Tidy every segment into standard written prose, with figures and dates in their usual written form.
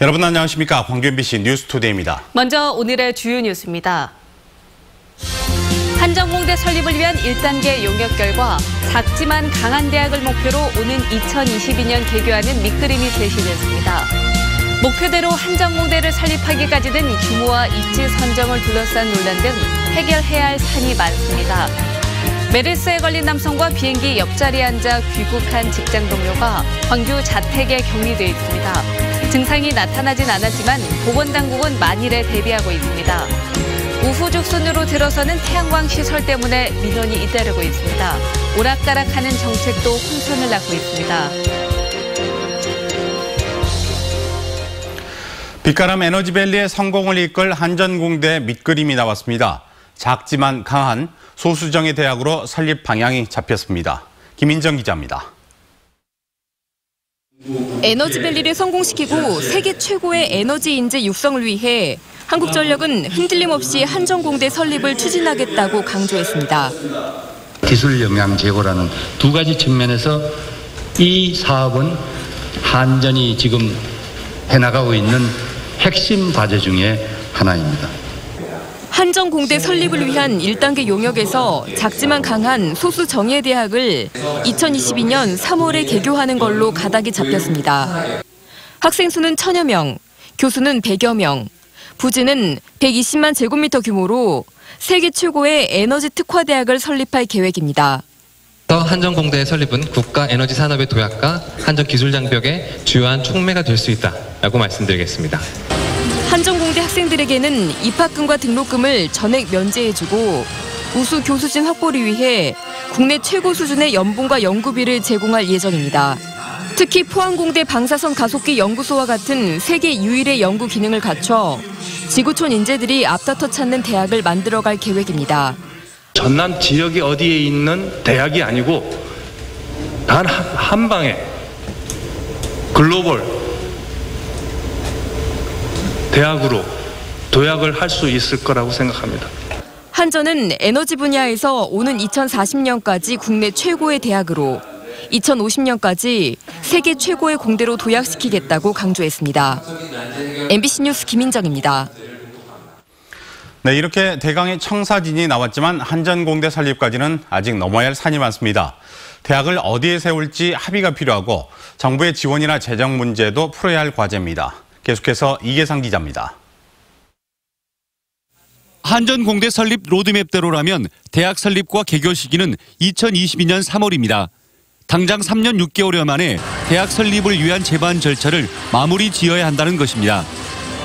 여러분 안녕하십니까? 광주 MBC 뉴스투데이입니다. 먼저 오늘의 주요 뉴스입니다. 한전공대 설립을 위한 1단계 용역 결과 작지만 강한 대학을 목표로 오는 2022년 개교하는 밑그림이 제시됐습니다. 목표대로 한전공대를 설립하기까지는 규모와 입지 선정을 둘러싼 논란 등 해결해야 할 산이 많습니다. 메르스에 걸린 남성과 비행기 옆자리에 앉아 귀국한 직장 동료가 광주 자택에 격리돼 있습니다. 증상이 나타나진 않았지만 보건당국은 만일에 대비하고 있습니다. 우후죽순으로 들어서는 태양광 시설 때문에 민원이 잇따르고 있습니다. 오락가락하는 정책도 혼선을 낳고 있습니다. 빛가람 에너지밸리의 성공을 이끌 한전공대 밑그림이 나왔습니다. 작지만 강한 소수정예 대학으로 설립 방향이 잡혔습니다. 김인정 기자입니다. 에너지밸리를 성공시키고 세계 최고의 에너지 인재 육성을 위해 한국전력은 흔들림 없이 한전공대 설립을 추진하겠다고 강조했습니다. 기술 역량 제고라는 두 가지 측면에서 이 사업은 한전이 지금 해나가고 있는 핵심 과제 중에 하나입니다. 한전공대 설립을 위한 1단계 용역에서 작지만 강한 소수 정예대학을 2022년 3월에 개교하는 걸로 가닥이 잡혔습니다. 학생 수는 1000여 명, 교수는 100여 명, 부지는 120만 제곱미터 규모로 세계 최고의 에너지 특화대학을 설립할 계획입니다. 한전공대의 설립은 국가 에너지 산업의 도약과 한전 기술 장벽의 주요한 촉매가 될 수 있다라고 말씀드리겠습니다. 한전공대 학생들에게는 입학금과 등록금을 전액 면제해주고 우수 교수진 확보를 위해 국내 최고 수준의 연봉과 연구비를 제공할 예정입니다. 특히 포항공대 방사선 가속기 연구소와 같은 세계 유일의 연구 기능을 갖춰 지구촌 인재들이 앞다퉈 찾는 대학을 만들어갈 계획입니다. 전남 지역이 어디에 있는 대학이 아니고 단 한 방에 글로벌 대학으로 도약을 할 수 있을 거라고 생각합니다. 한전은 에너지 분야에서 오는 2040년까지 국내 최고의 대학으로 2050년까지 세계 최고의 공대로 도약시키겠다고 강조했습니다. MBC 뉴스 김인정입니다. 네, 이렇게 대강의 청사진이 나왔지만 한전공대 설립까지는 아직 넘어야 할 산이 많습니다. 대학을 어디에 세울지 합의가 필요하고 정부의 지원이나 재정 문제도 풀어야 할 과제입니다. 계속해서 이계상 기자입니다. 한전공대 설립 로드맵대로라면 대학 설립과 개교 시기는 2022년 3월입니다. 당장 3년 6개월여 만에 대학 설립을 위한 제반 절차를 마무리 지어야 한다는 것입니다.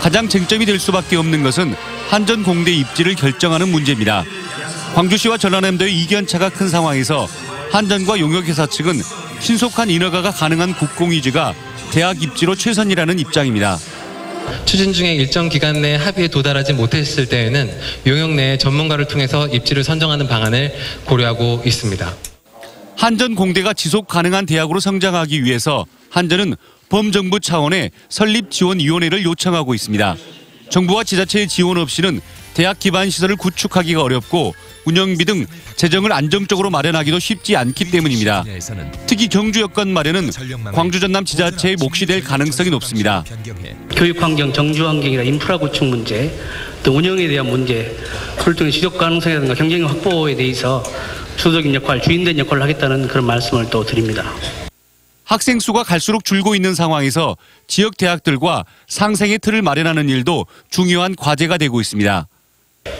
가장 쟁점이 될 수밖에 없는 것은 한전공대 입지를 결정하는 문제입니다. 광주시와 전라남도의 이견차가 큰 상황에서 한전과 용역회사 측은 신속한 인허가가 가능한 국공유지가 대학 입지로 최선이라는 입장입니다. 추진 중에 일정 기간 내에 합의에 도달하지 못했을 때에는 용역 내 전문가를 통해서 입지를 선정하는 방안을 고려하고 있습니다. 한전공대가 지속 가능한 대학으로 성장하기 위해서 한전은 범정부 차원의 설립지원위원회를 요청하고 있습니다. 정부와 지자체의 지원 없이는 대학 기반 시설을 구축하기가 어렵고 운영비 등 재정을 안정적으로 마련하기도 쉽지 않기 때문입니다. 특히 경주 여건 마련은 광주 전남 지자체의 몫이 될 가능성이 높습니다. 교육 환경, 정주 환경이나 인프라 구축 문제, 또 운영에 대한 문제, 활동의 지속 가능성이라든가 경쟁 확보에 대해서 주도적인 역할, 주인된 역할을 하겠다는 그런 말씀을 또 드립니다. 학생 수가 갈수록 줄고 있는 상황에서 지역 대학들과 상생의 틀을 마련하는 일도 중요한 과제가 되고 있습니다.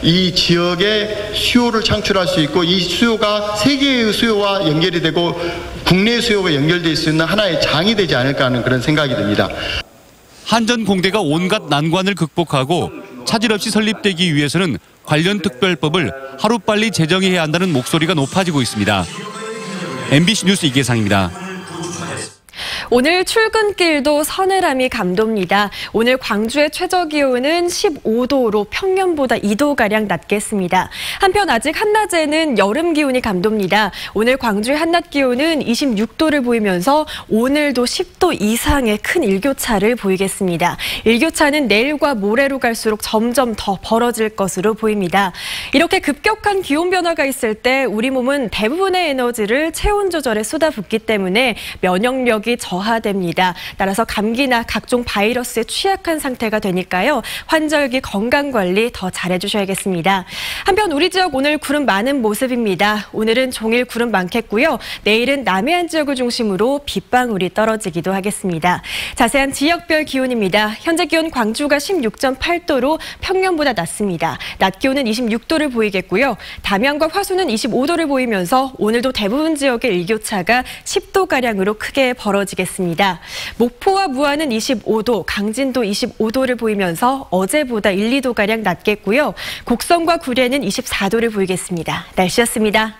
이 지역의 수요를 창출할 수 있고 이 수요가 세계의 수요와 연결이 되고 국내 수요가 연결될 수 있는 하나의 장이 되지 않을까 하는 그런 생각이 듭니다. 한전공대가 온갖 난관을 극복하고 차질 없이 설립되기 위해서는 관련 특별법을 하루빨리 제정해야 한다는 목소리가 높아지고 있습니다. MBC 뉴스 이계상입니다. 오늘 출근길도 서늘함이 감돕니다. 오늘 광주의 최저기온은 15도로 평년보다 2도가량 낮겠습니다. 한편 아직 한낮에는 여름 기온이 감돕니다. 오늘 광주의 한낮 기온은 26도를 보이면서 오늘도 10도 이상의 큰 일교차를 보이겠습니다. 일교차는 내일과 모레로 갈수록 점점 더 벌어질 것으로 보입니다. 이렇게 급격한 기온 변화가 있을 때 우리 몸은 대부분의 에너지를 체온 조절에 쏟아붓기 때문에 면역력이 저하 저하됩니다. 따라서 감기나 각종 바이러스에 취약한 상태가 되니까요. 환절기 건강관리 더 잘해주셔야겠습니다. 한편 우리 지역 오늘 구름 많은 모습입니다. 오늘은 종일 구름 많겠고요. 내일은 남해안 지역을 중심으로 빗방울이 떨어지기도 하겠습니다. 자세한 지역별 기온입니다. 현재 기온 광주가 16.8도로 평년보다 낮습니다. 낮 기온은 26도를 보이겠고요. 담양과 화순은 25도를 보이면서 오늘도 대부분 지역의 일교차가 10도가량으로 크게 벌어지겠습니다. 목포와 무안은 25도, 강진도 25도를 보이면서 어제보다 1, 2도가량 낮겠고요. 곡성과 구례는 24도를 보이겠습니다. 날씨였습니다.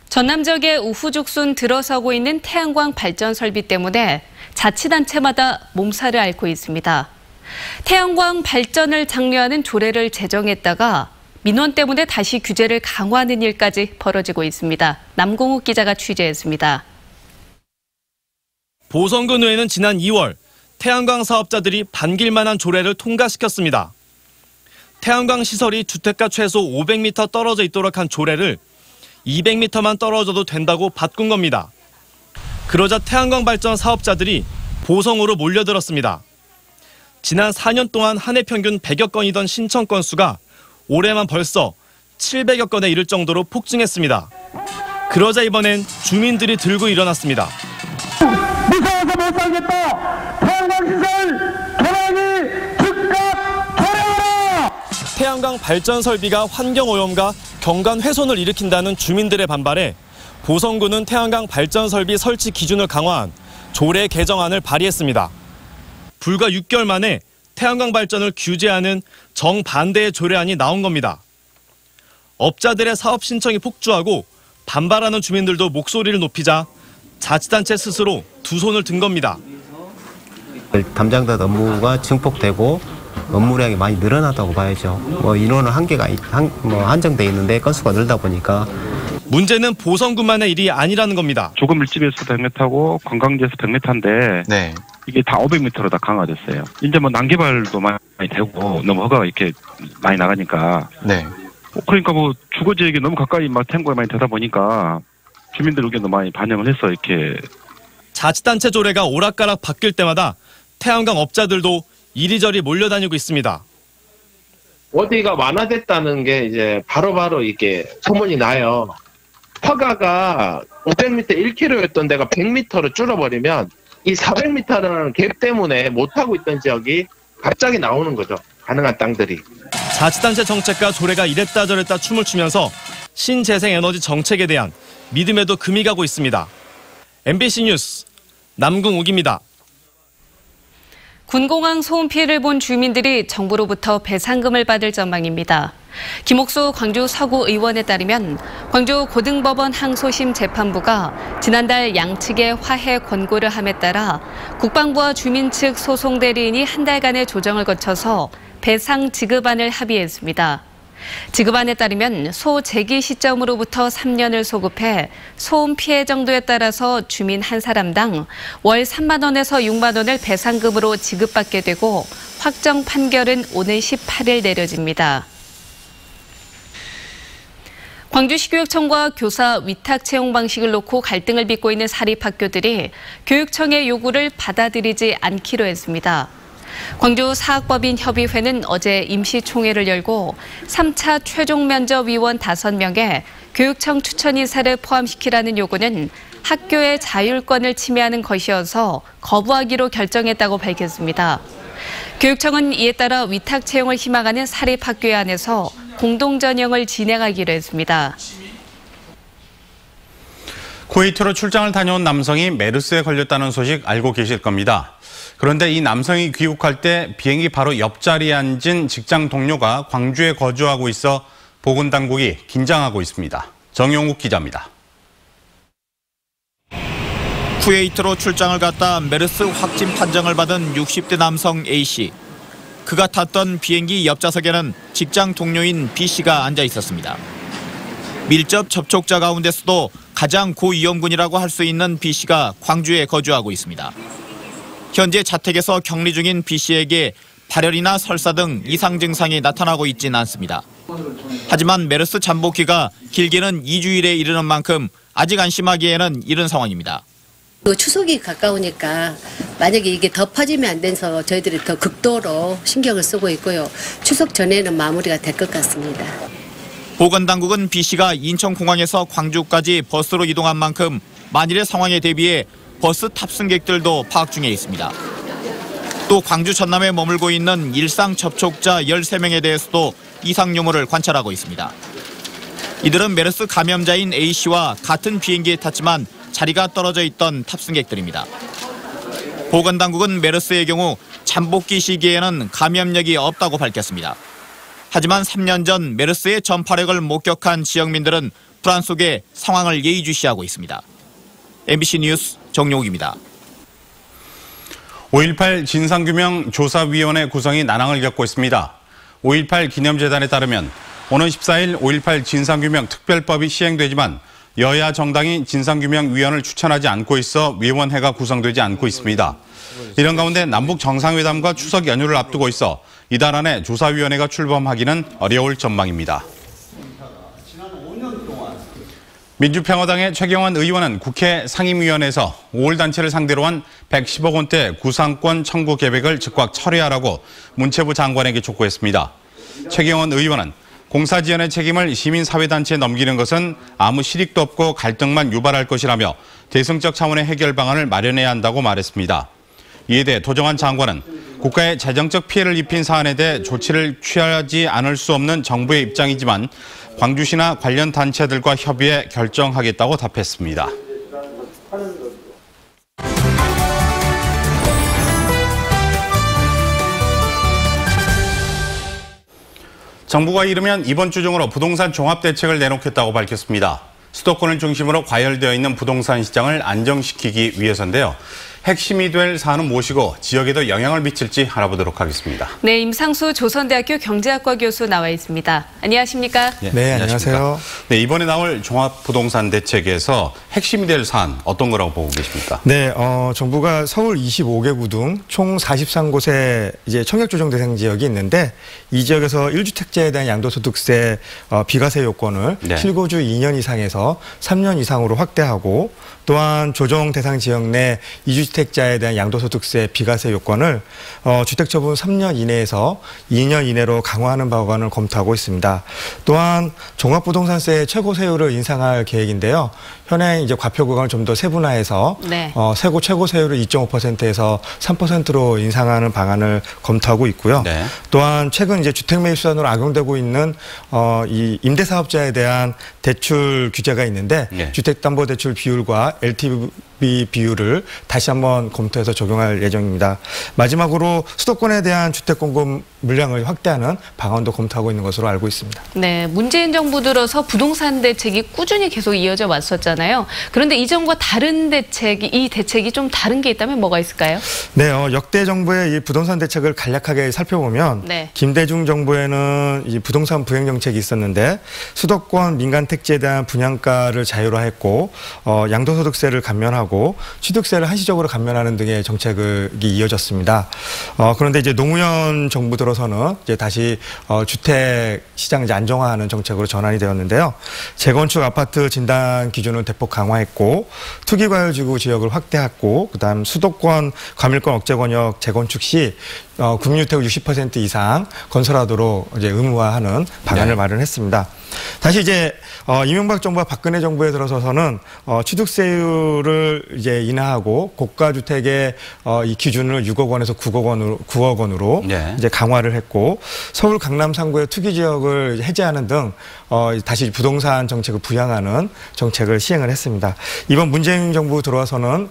전남 지역에 우후죽순 들어서고 있는 태양광 발전 설비 때문에 자치단체마다 몸살을 앓고 있습니다. 태양광 발전을 장려하는 조례를 제정했다가 민원 때문에 다시 규제를 강화하는 일까지 벌어지고 있습니다. 남공욱 기자가 취재했습니다. 보성군의회는 지난 2월 태양광 사업자들이 반길만한 조례를 통과시켰습니다. 태양광 시설이 주택가 최소 500m 떨어져 있도록 한 조례를 200m만 떨어져도 된다고 바꾼 겁니다. 그러자 태양광 발전 사업자들이 보성으로 몰려들었습니다. 지난 4년 동안 한 해 평균 100여 건이던 신청 건수가 올해만 벌써 700여 건에 이를 정도로 폭증했습니다. 그러자 이번엔 주민들이 들고 일어났습니다. 무서워서 못 살겠다. 태양광시설 도라니 즉각 철회하라. 태양광 발전 설비가 환경오염과 경관 훼손을 일으킨다는 주민들의 반발에 보성군은 태양광 발전 설비 설치 기준을 강화한 조례 개정안을 발의했습니다. 불과 6개월 만에 태양광 발전을 규제하는 정반대의 조례안이 나온 겁니다. 업자들의 사업 신청이 폭주하고 반발하는 주민들도 목소리를 높이자 자치단체 스스로 두 손을 든 겁니다. 담당자 업무가 증폭되고 업무량이 많이 늘어났다고 봐야죠. 인원은 한정돼 있는데 건수가 늘다 보니까. 문제는 보성군만의 일이 아니라는 겁니다. 조금 밀집에서 100m고 관광지에서 100m인데 네. 이게 다 500m로 다 강화됐어요. 이제 뭐 난개발도 많이 되고 너무 허가가 이렇게 많이 나가니까. 네. 그러니까 뭐 주거지역에 너무 가까이 막 탱고가 많이 되다 보니까 주민들 의견도 많이 반영을 해서 이렇게. 자치단체 조례가 오락가락 바뀔 때마다 태양광 업자들도 이리저리 몰려다니고 있습니다. 어디가 완화됐다는 게 이제 바로바로 이게 소문이 나요. 허가가 500m 1km였던 데가 100m로 줄어버리면 이 400m라는 갭 때문에 못하고 있던 지역이 갑자기 나오는 거죠. 가능한 땅들이. 자치단체 정책과 조례가 이랬다 저랬다 춤을 추면서 신재생에너지 정책에 대한 믿음에도 금이 가고 있습니다. MBC 뉴스 남궁욱입니다. 군공항 소음 피해를 본 주민들이 정부로부터 배상금을 받을 전망입니다. 김옥수 광주 서구 의원에 따르면 광주 고등법원 항소심 재판부가 지난달 양측의 화해 권고를 함에 따라 국방부와 주민 측 소송 대리인이 한 달간의 조정을 거쳐서 배상 지급안을 합의했습니다. 지급안에 따르면 소 제기 시점으로부터 3년을 소급해 소음 피해 정도에 따라서 주민 한 사람당 월 3만 원에서 6만 원을 배상금으로 지급받게 되고 확정 판결은 오늘 18일 내려집니다. 광주시교육청과 교사 위탁 채용 방식을 놓고 갈등을 빚고 있는 사립학교들이 교육청의 요구를 받아들이지 않기로 했습니다. 광주 사학법인협의회는 어제 임시총회를 열고 3차 최종 면접위원 5명에 교육청 추천인사를 포함시키라는 요구는 학교의 자율권을 침해하는 것이어서 거부하기로 결정했다고 밝혔습니다. 교육청은 이에 따라 위탁 채용을 희망하는 사립학교에 한해서 공동전형을 진행하기로 했습니다. 쿠웨이트로 출장을 다녀온 남성이 메르스에 걸렸다는 소식 알고 계실 겁니다. 그런데 이 남성이 귀국할 때 비행기 바로 옆자리에 앉은 직장 동료가 광주에 거주하고 있어 보건당국이 긴장하고 있습니다. 정용욱 기자입니다. 쿠웨이트로 출장을 갔다 메르스 확진 판정을 받은 60대 남성 A씨. 그가 탔던 비행기 옆좌석에는 직장 동료인 B씨가 앉아 있었습니다. 밀접 접촉자 가운데서도 가장 고위험군이라고 할 수 있는 B씨가 광주에 거주하고 있습니다. 현재 자택에서 격리 중인 B씨에게 발열이나 설사 등 이상 증상이 나타나고 있지는 않습니다. 하지만 메르스 잠복기가 길게는 2주일에 이르는 만큼 아직 안심하기에는 이른 상황입니다. 추석이 가까우니까 만약에 이게 더 퍼지면 안 돼서 저희들이 더 극도로 신경을 쓰고 있고요. 추석 전에는 마무리가 될 것 같습니다. 보건당국은 B씨가 인천공항에서 광주까지 버스로 이동한 만큼 만일의 상황에 대비해 버스 탑승객들도 파악 중에 있습니다. 또 광주 전남에 머물고 있는 일상 접촉자 13명에 대해서도 이상 유무를 관찰하고 있습니다. 이들은 메르스 감염자인 A씨와 같은 비행기에 탔지만 자리가 떨어져 있던 탑승객들입니다. 보건당국은 메르스의 경우 잠복기 시기에는 감염력이 없다고 밝혔습니다. 하지만 3년 전 메르스의 전파력을 목격한 지역민들은 불안 속에 상황을 예의주시하고 있습니다. MBC 뉴스 정용욱입니다. 5.18 진상규명조사위원회 구성이 난항을 겪고 있습니다. 5.18 기념재단에 따르면 오는 14일 5.18 진상규명 특별법이 시행되지만 여야 정당이 진상규명위원을 추천하지 않고 있어 위원회가 구성되지 않고 있습니다. 이런 가운데 남북 정상회담과 추석 연휴를 앞두고 있어 이달 안에 조사위원회가 출범하기는 어려울 전망입니다. 민주평화당의 최경환 의원은 국회 상임위원회에서 5월 단체를 상대로 한 110억 원대 구상권 청구 계획을 즉각 철회하라고 문체부 장관에게 촉구했습니다. 최경환 의원은 공사지원의 책임을 시민사회단체에 넘기는 것은 아무 실익도 없고 갈등만 유발할 것이라며 대승적 차원의 해결 방안을 마련해야 한다고 말했습니다. 이에 대해 도정환 장관은 국가에 재정적 피해를 입힌 사안에 대해 조치를 취하지 않을 수 없는 정부의 입장이지만 광주시나 관련 단체들과 협의해 결정하겠다고 답했습니다. 정부가 이르면 이번 주 중으로 부동산 종합대책을 내놓겠다고 밝혔습니다. 수도권을 중심으로 과열되어 있는 부동산 시장을 안정시키기 위해서인데요. 핵심이 될 사안은 무엇이고 지역에도 영향을 미칠지 알아보도록 하겠습니다. 네, 임상수 조선대학교 경제학과 교수 나와 있습니다. 안녕하십니까? 네, 안녕하세요. 네, 이번에 나올 종합부동산 대책에서 핵심이 될 사안 어떤 거라고 보고 계십니까? 네, 정부가 서울 25개구 등 총 43곳에 이제 청약조정 대상 지역이 있는데 이 지역에서 1주택자에 대한 양도소득세 비과세 요건을 실거주 2년 이상에서 3년 이상으로 확대하고 또한 조정 대상 지역 내 2주택자에 대한 양도소득세 비과세 요건을 주택처분 3년 이내에서 2년 이내로 강화하는 방안을 검토하고 있습니다. 또한 종합부동산세 최고 세율을 인상할 계획인데요. 현행 이제 과표 구간을 좀 더 세분화해서 최고 세율을 2.5%에서 3%로 인상하는 방안을 검토하고 있고요. 또한 최근 이제 주택 매입 수단으로 악용되고 있는 이 임대사업자에 대한 대출 규제가 있는데 주택담보대출 비율과 LTV 비율을 다시 한번 검토해서 적용할 예정입니다. 마지막으로 수도권에 대한 주택 공급 물량을 확대하는 방안도 검토하고 있는 것으로 알고 있습니다. 네, 문재인 정부 들어서 부동산 대책이 꾸준히 계속 이어져 왔었잖아요. 그런데 이전과 다른 이 대책이 좀 다른 게 있다면 뭐가 있을까요? 네, 역대 정부의 이 부동산 대책을 간략하게 살펴보면 김대중 정부에는 이 부동산 부행 정책이 있었는데 수도권 민간 택지에 대한 분양가를 자율화했고 양도소득세를 감면하고 취득세를 한시적으로 감면하는 등의 정책이 이어졌습니다. 그런데 이제 노무현 정부 들어서는 이제 다시 주택 시장을 이제 안정화하는 정책으로 전환이 되었는데요. 재건축 아파트 진단 기준을 대폭 강화했고 투기과열지구 지역을 확대했고 그다음 수도권 과밀권 억제 권역 재건축 시 국민주택을 60% 이상 건설하도록 이제 의무화하는 방안을 마련했습니다. 다시 이제 이명박 정부와 박근혜 정부에 들어서서는 취득세율을 이제 인하하고 고가 주택의 이 기준을 6억 원에서 9억 원으로 이제 강화를 했고 서울 강남 3구의 투기 지역을 해제하는 등 다시 부동산 정책을 부양하는 정책을 시행을 했습니다. 이번 문재인 정부 들어와서는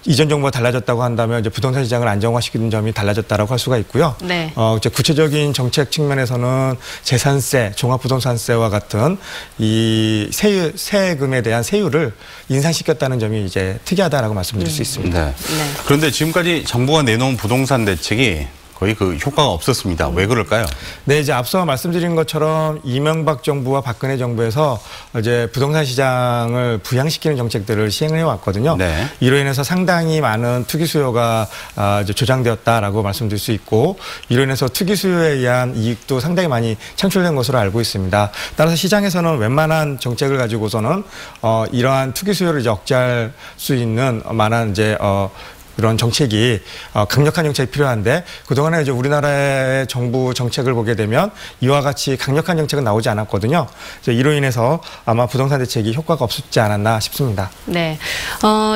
이전 정부가 달라졌다고 한다면 이제 부동산 시장을 안정화시키는 점이 달라졌다라고 할 수가 있고요. 이제 구체적인 정책 측면에서는 재산세, 종합부동산세와 같은 이 세금에 대한 세율을 인상시켰다는 점이 이제 특이하다라고 말씀드릴 수 있습니다. 그런데 지금까지 정부가 내놓은 부동산 대책이 거의 그 효과가 없었습니다. 왜 그럴까요? 네, 이제 앞서 말씀드린 것처럼 이명박 정부와 박근혜 정부에서 이제 부동산 시장을 부양시키는 정책들을 시행해 왔거든요. 네. 이로 인해서 상당히 많은 투기 수요가 이제 조장되었다라고 말씀드릴 수 있고, 이로 인해서 투기 수요에 의한 이익도 상당히 많이 창출된 것으로 알고 있습니다. 따라서 시장에서는 웬만한 정책을 가지고서는 이러한 투기 수요를 이제 억제할 수 있는 만한 이제 이런 정책이 강력한 정책이 필요한데, 그동안에 이제 우리나라의 정부 정책을 보게 되면 이와 같이 강력한 정책은 나오지 않았거든요. 이로 인해서 아마 부동산 대책이 효과가 없었지 않았나 싶습니다. 네,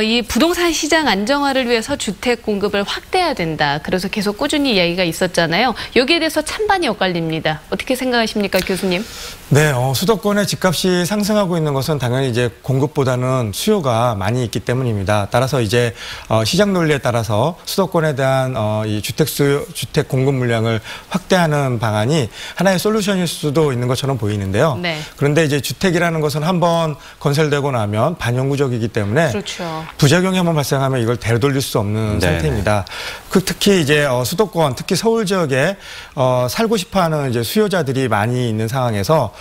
이 부동산 시장 안정화를 위해서 주택 공급을 확대해야 된다. 그래서 계속 꾸준히 이야기가 있었잖아요. 여기에 대해서 찬반이 엇갈립니다. 어떻게 생각하십니까, 교수님? 네, 수도권의 집값이 상승하고 있는 것은 당연히 이제 공급보다는 수요가 많이 있기 때문입니다. 따라서 이제 시장 논리에 따라서 수도권에 대한 이 주택 공급 물량을 확대하는 방안이 하나의 솔루션일 수도 있는 것처럼 보이는데요. 네. 그런데 이제 주택이라는 것은 한번 건설되고 나면 반영구적이기 때문에 그렇죠. 부작용이 한번 발생하면 이걸 되돌릴 수 없는 상태입니다. 특히 이제 수도권, 특히 서울 지역에 살고 싶어하는 이제 수요자들이 많이 있는 상황에서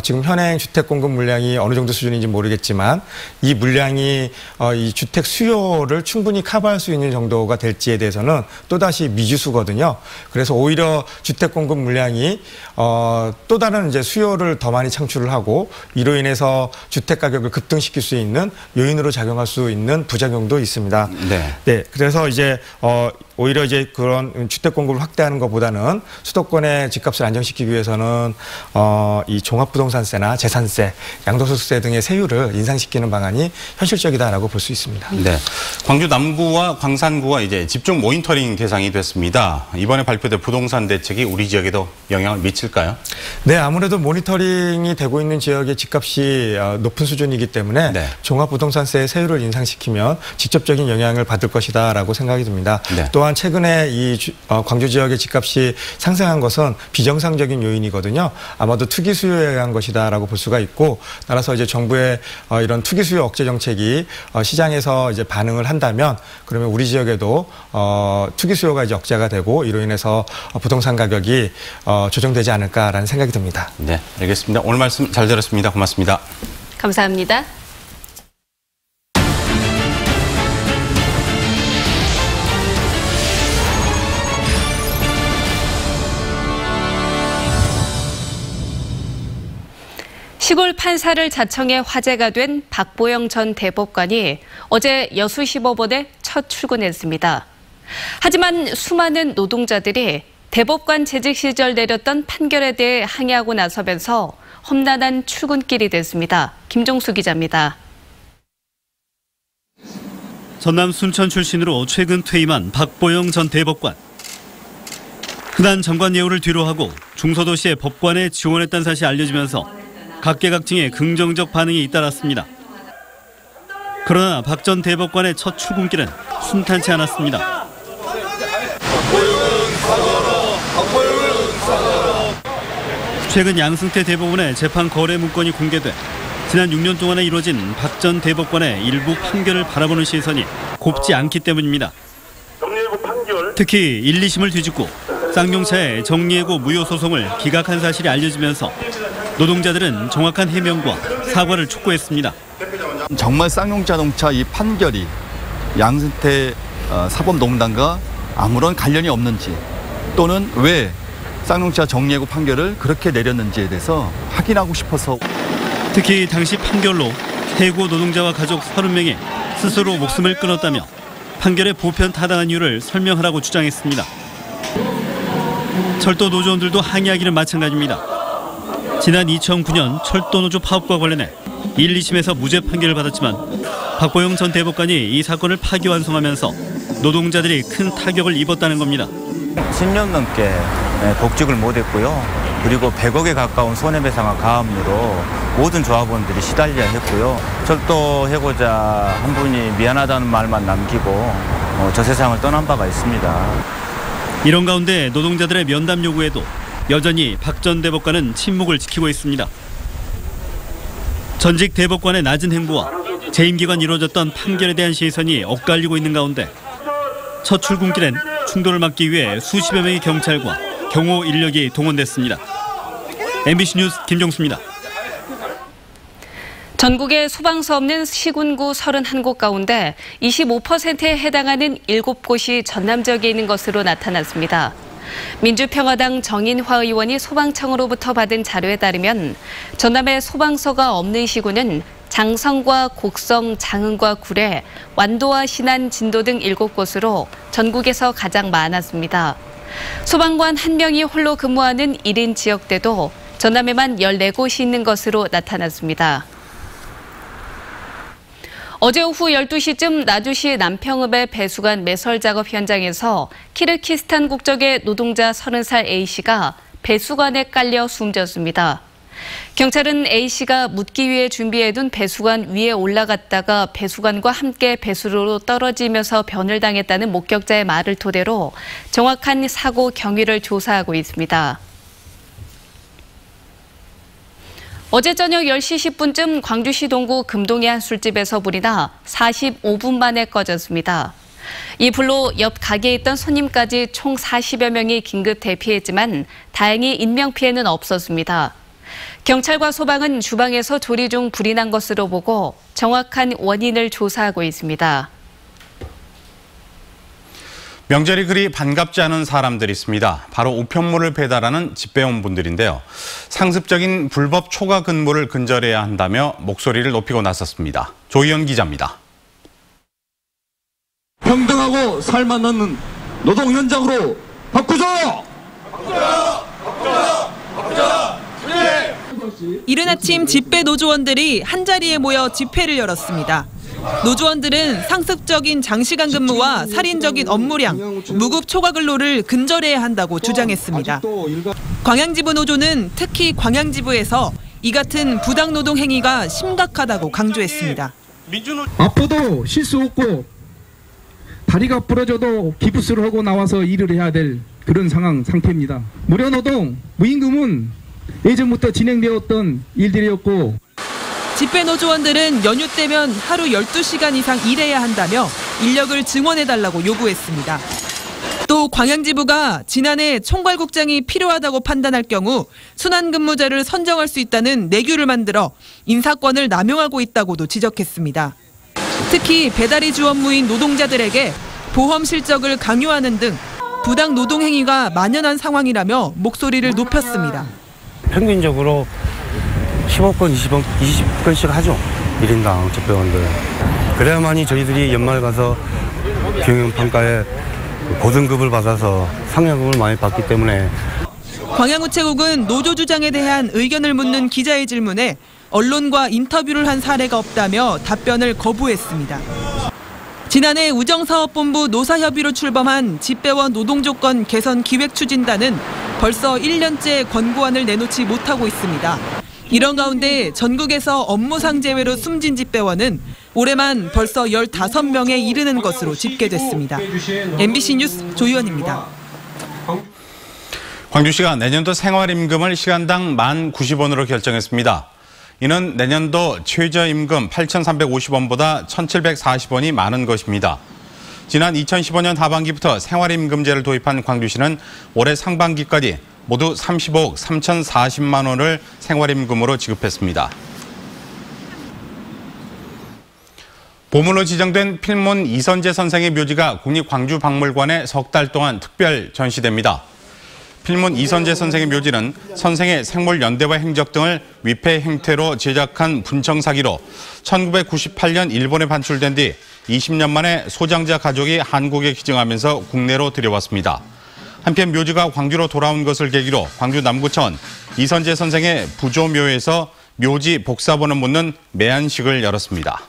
지금 현행 주택 공급 물량이 어느 정도 수준인지 모르겠지만 이 물량이 이 주택 수요를 충분히 커버할 수 있는 정도가 될지에 대해서는 또다시 미지수거든요. 그래서 오히려 주택 공급 물량이 또 다른 이제 수요를 더 많이 창출을 하고 이로 인해서 주택 가격을 급등시킬 수 있는 요인으로 작용할 수 있는 부작용도 있습니다. 네, 그래서 이제 오히려 이제 그런 주택 공급을 확대하는 것보다는 수도권의 집값을 안정시키기 위해서는 이 종합부동산세나 재산세, 양도소득세 등의 세율을 인상시키는 방안이 현실적이다라고 볼 수 있습니다. 네, 광주 남구와 광산구가 이제 집중 모니터링 대상이 됐습니다. 이번에 발표된 부동산 대책이 우리 지역에도 영향을 미칠까요? 네, 아무래도 모니터링이 되고 있는 지역의 집값이 높은 수준이기 때문에 종합부동산세 세율을 인상시키면 직접적인 영향을 받을 것이다라고 생각이 듭니다. 또한 최근에 이 광주 지역의 집값이 상승한 것은 비정상적인 요인이거든요. 아마도 투기 수요에 의한 것이다라고 볼 수가 있고, 따라서 이제 정부의 이런 투기 수요 억제 정책이 시장에서 이제 반응을 한다면 그러면 우리 지역에도 투기 수요가 이제 억제가 되고 이로 인해서 부동산 가격이 조정되지 않을까라는 생각이 듭니다. 네, 알겠습니다. 오늘 말씀 잘 들었습니다. 고맙습니다. 감사합니다. 시골 판사를 자청해 화제가 된 박보영 전 대법관이 어제 여수시법원에 첫 출근했습니다. 하지만 수많은 노동자들이 대법관 재직 시절 내렸던 판결에 대해 항의하고 나서면서 험난한 출근길이 됐습니다. 김종수 기자입니다. 전남 순천 출신으로 최근 퇴임한 박보영 전 대법관. 흔한 정관 예우를 뒤로하고 중소도시의 법관에 지원했다는 사실이 알려지면서 각계각층의 긍정적 반응이 잇따랐습니다. 그러나 박 전 대법관의 첫 출근길은 순탄치 않았습니다. 최근 양승태 대법원의 재판 거래 문건이 공개돼 지난 6년 동안에 이루어진 박 전 대법관의 일부 판결을 바라보는 시선이 곱지 않기 때문입니다. 특히 1, 2심을 뒤집고 쌍용차의 정리해고 무효 소송을 기각한 사실이 알려지면서 노동자들은 정확한 해명과 사과를 촉구했습니다. 정말 쌍용자동차 이 판결이 양승태 사법농단과 아무런 관련이 없는지, 또는 왜 쌍용차 정리해고 판결을 그렇게 내렸는지에 대해서 확인하고 싶어서. 특히 당시 판결로 해고 노동자와 가족 30명이 스스로 목숨을 끊었다며 판결의 보편 타당한 이유를 설명하라고 주장했습니다. 철도 노조원들도 항의하기는 마찬가지입니다. 지난 2009년 철도노조 파업과 관련해 1, 2심에서 무죄 판결을 받았지만 박보영 전 대법관이 이 사건을 파기환송하면서 노동자들이 큰 타격을 입었다는 겁니다. 10년 넘게 복직을 못했고요. 그리고 100억에 가까운 손해배상과 가압류로 모든 조합원들이 시달려야 했고요. 철도 해고자 한 분이 미안하다는 말만 남기고 저 세상을 떠난 바가 있습니다. 이런 가운데 노동자들의 면담 요구에도 여전히 박 전 대법관은 침묵을 지키고 있습니다. 전직 대법관의 낮은 행보와 재임 기간 이루어졌던 판결에 대한 시선이 엇갈리고 있는 가운데 첫 출근길엔 충돌을 막기 위해 수십여 명의 경찰과 경호 인력이 동원됐습니다. MBC 뉴스 김종수입니다. 전국에 소방서 없는 시군구 31곳 가운데 25%에 해당하는 7곳이 전남 지역에 있는 것으로 나타났습니다. 민주평화당 정인화 의원이 소방청으로부터 받은 자료에 따르면 전남에 소방서가 없는 시군은 장성과 곡성, 장흥과 구례, 완도와 신안, 진도 등 7곳으로 전국에서 가장 많았습니다. 소방관 1명이 홀로 근무하는 1인 지역대도 전남에만 14곳이 있는 것으로 나타났습니다. 어제 오후 12시쯤 나주시 남평읍의 배수관 매설 작업 현장에서 키르키스탄 국적의 노동자 30살 A씨가 배수관에 깔려 숨졌습니다. 경찰은 A씨가 묻기 위해 준비해둔 배수관 위에 올라갔다가 배수관과 함께 배수로로 떨어지면서 변을 당했다는 목격자의 말을 토대로 정확한 사고 경위를 조사하고 있습니다. 어제 저녁 10시 10분쯤 광주시 동구 금동의 한 술집에서 불이 나 45분 만에 꺼졌습니다. 이 불로 옆 가게에 있던 손님까지 총 40여 명이 긴급 대피했지만 다행히 인명피해는 없었습니다. 경찰과 소방은 주방에서 조리 중 불이 난 것으로 보고 정확한 원인을 조사하고 있습니다. 명절이 그리 반갑지 않은 사람들이 있습니다. 바로 우편물을 배달하는 집배원 분들인데요. 상습적인 불법 초과 근무를 근절해야 한다며 목소리를 높이고 나섰습니다. 조희연 기자입니다. 평등하고 살만한 노동 현장으로 바꾸자! 이른 아침 집배 노조원들이 한자리에 모여 집회를 열었습니다. 노조원들은 상습적인 장시간 근무와 살인적인 업무량, 무급 초과 근로를 근절해야 한다고 주장했습니다. 광양지부 노조는 특히 광양지부에서 이 같은 부당 노동 행위가 심각하다고 강조했습니다. 아파도 실수 없고 다리가 부러져도 기부스를 하고 나와서 일을 해야 될 그런 상태입니다. 무료노동, 무임금은 예전부터 진행되었던 일들이었고 집배 노조원들은 연휴 때면 하루 12시간 이상 일해야 한다며 인력을 증원해달라고 요구했습니다. 또 광양지부가 지난해 총괄국장이 필요하다고 판단할 경우 순환근무자를 선정할 수 있다는 내규를 만들어 인사권을 남용하고 있다고도 지적했습니다. 특히 배달이 주 업무인 노동자들에게 보험 실적을 강요하는 등 부당 노동 행위가 만연한 상황이라며 목소리를 높였습니다. 평균적으로 15건, 20건씩 하죠. 1인당 집배원들. 그래야만이 저희들이 연말 가서 경영평가에 고등급을 받아서 상여금을 많이 받기 때문에. 광양우체국은 노조 주장에 대한 의견을 묻는 기자의 질문에 언론과 인터뷰를 한 사례가 없다며 답변을 거부했습니다. 지난해 우정사업본부 노사협의로 출범한 집배원 노동조건 개선 기획추진단은 벌써 1년째 권고안을 내놓지 못하고 있습니다. 이런 가운데 전국에서 업무상 재외로 숨진 집배원은 올해만 벌써 15명에 이르는 것으로 집계됐습니다. MBC 뉴스 조희원입니다. 광주시가 내년도 생활임금을 시간당 1,090원으로 결정했습니다. 이는 내년도 최저임금 8,350원보다 1,740원이 많은 것입니다. 지난 2015년 하반기부터 생활임금제를 도입한 광주시는 올해 상반기까지 모두 35억 3,040만 원을 생활임금으로 지급했습니다. 보물로 지정된 필몬 이선재 선생의 묘지가 국립광주박물관에 석 달 동안 특별 전시됩니다. 필몬 이선재 선생의 묘지는 선생의 생물 연대와 행적 등을 위패 행태로 제작한 분청사기로 1998년 일본에 반출된 뒤 20년 만에 소장자 가족이 한국에 기증하면서 국내로 들여왔습니다. 한편 묘지가 광주로 돌아온 것을 계기로 광주 남구천 이선재 선생의 부조묘에서 묘지 복사본을 묻는 매안식을 열었습니다.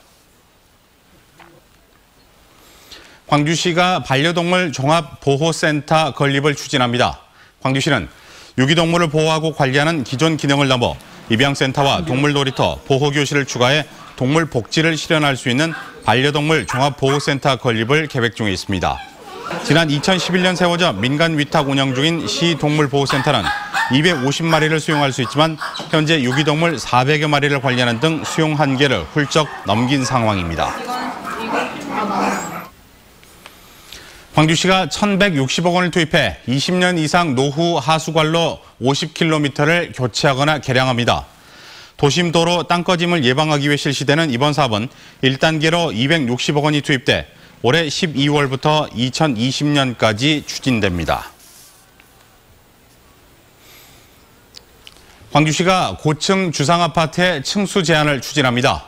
광주시가 반려동물 종합보호센터 건립을 추진합니다. 광주시는 유기동물을 보호하고 관리하는 기존 기능을 넘어 입양센터와 동물놀이터, 보호교실을 추가해 동물 복지를 실현할 수 있는 반려동물 종합보호센터 건립을 계획 중에 있습니다. 지난 2011년 세워져 민간 위탁 운영 중인 시동물보호센터는 250마리를 수용할 수 있지만 현재 유기동물 400여 마리를 관리하는 등 수용 한계를 훌쩍 넘긴 상황입니다. 광주시가 1,160억 원을 투입해 20년 이상 노후 하수관로 50km를 교체하거나 개량합니다. 도심 도로 땅꺼짐을 예방하기 위해 실시되는 이번 사업은 1단계로 260억 원이 투입돼 올해 12월부터 2020년까지 추진됩니다. 광주시가 고층 주상아파트의 층수 제한을 추진합니다.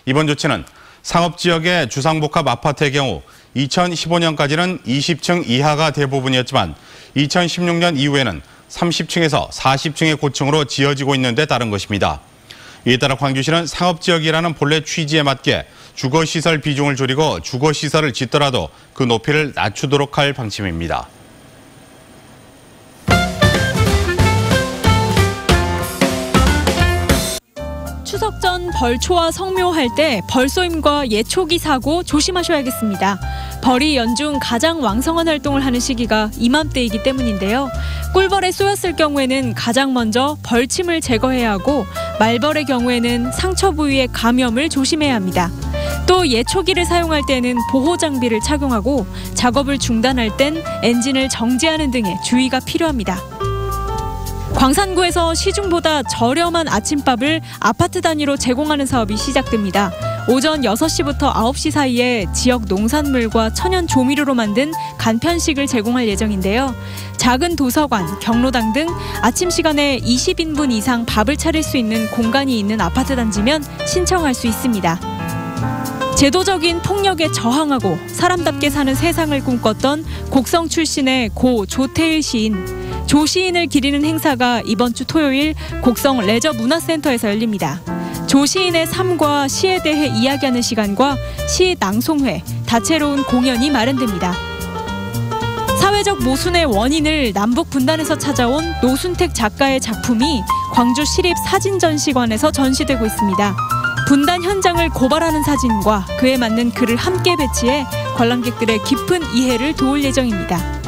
이번 조치는 상업지역의 주상복합 아파트의 경우 2015년까지는 20층 이하가 대부분이었지만 2016년 이후에는 30층에서 40층의 고층으로 지어지고 있는 데 따른 것입니다. 이에 따라 광주시는 상업지역이라는 본래 취지에 맞게 주거시설 비중을 줄이고 주거시설을 짓더라도 그 높이를 낮추도록 할 방침입니다. 추석 전 벌초와 성묘할 때 벌쏘임과 예초기 사고 조심하셔야겠습니다. 벌이 연중 가장 왕성한 활동을 하는 시기가 이맘때이기 때문인데요. 꿀벌에 쏘였을 경우에는 가장 먼저 벌침을 제거해야 하고 말벌의 경우에는 상처 부위의 감염을 조심해야 합니다. 또 예초기를 사용할 때는 보호 장비를 착용하고 작업을 중단할 땐 엔진을 정지하는 등의 주의가 필요합니다. 광산구에서 시중보다 저렴한 아침밥을 아파트 단위로 제공하는 사업이 시작됩니다. 오전 6시부터 9시 사이에 지역 농산물과 천연 조미료로 만든 간편식을 제공할 예정인데요. 작은 도서관, 경로당 등 아침 시간에 20인분 이상 밥을 차릴 수 있는 공간이 있는 아파트 단지면 신청할 수 있습니다. 제도적인 폭력에 저항하고 사람답게 사는 세상을 꿈꿨던 곡성 출신의 고 조태일 시인. 조 시인을 기리는 행사가 이번 주 토요일 곡성 레저문화센터에서 열립니다. 조 시인의 삶과 시에 대해 이야기하는 시간과 시 낭송회, 다채로운 공연이 마련됩니다. 사회적 모순의 원인을 남북 분단에서 찾아온 노순택 작가의 작품이 광주 시립사진전시관에서 전시되고 있습니다. 분단 현장을 고발하는 사진과 그에 맞는 글을 함께 배치해 관람객들의 깊은 이해를 도울 예정입니다.